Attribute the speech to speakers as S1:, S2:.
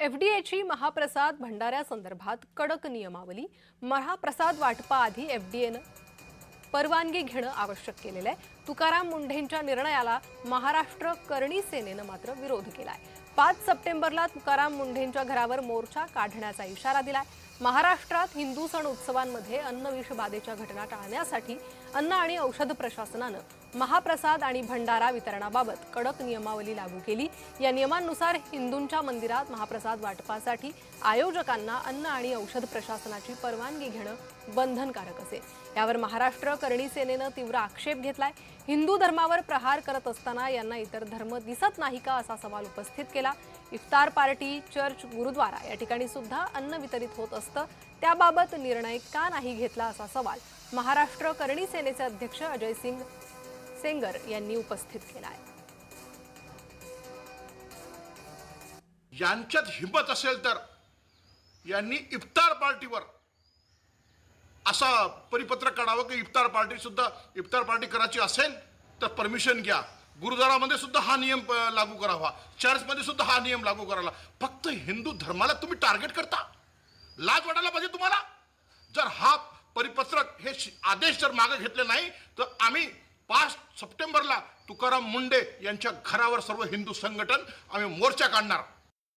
S1: एफडीएची महाप्रसाद भंडाऱ्यासंदर्भात कडक नियमावली। महाप्रसाद वाटपाआधी एफडीएनं परवानगी घेणं आवश्यक केलेलं आहे। तुकाराम मुंढेंच्या निर्णयाला महाराष्ट्र करणी सेनेनं मात्र विरोध केलाय। 5 सप्टेंबरला तुकाराम मुंढेंच्या घरावर मोर्चा काढण्याचा इशारा दिलाय। महाराष्ट्रात हिंदू सण उत्सवांमध्ये अन्नविषबाधेच्या घटना टाळण्यासाठी अन्न आणि औषध प्रशासनानं महाप्रसाद आणि भंडारा वितरणाबाबत कडक नियमावली लागू केली। या नियमांनुसार हिंदूंच्या मंदिरात महाप्रसाद वाटपासाठी आयोजकांना अन्न आणि औषध प्रशासनाची परवानगी घेणं बंधनकारक असेल। यावर महाराष्ट्र करणी सेनेनं तीव्र आक्षेप घेतलाय। हिंदू धर्मावर प्रहार करत असताना यांना इतर धर्म दिसत नाही का असा सवाल उपस्थित केला। इफ्तार पार्टी, चर्च, गुरुद्वारा या ठिकाणी सुद्धा अन्न वितरित होत असतं, त्याबाबत निर्णय का नाही घेतला असा सवाल महाराष्ट्र करणी सेनेचे अध्यक्ष अजय सिंग सेंगर यांनी उपस्थित केला आहे।
S2: यांच्यात हिंमत असेल तर यांनी इफ्तार पार्टीवर असा परिपत्रक काढावं की इफ्तार पार्टी करायची असेल तर परमिशन घ्या। गुरुद्वारामध्ये सुद्धा हा नियम लागू करावा, चर्चमध्ये सुद्धा हा नियम लागू करावा। फक्त हिंदू धर्माला तुम्ही टार्गेट करता, लाज वाटायला पाहिजे तुम्हाला। जर हा परिपत्रक हे आदेश जर मागे घेतले नाही तर आम्ही 5 सप्टेंबरला तुकाराम मुंढे यांच्या घरावर सर्व हिंदू संघटन आम्ही मोर्चा काढणार।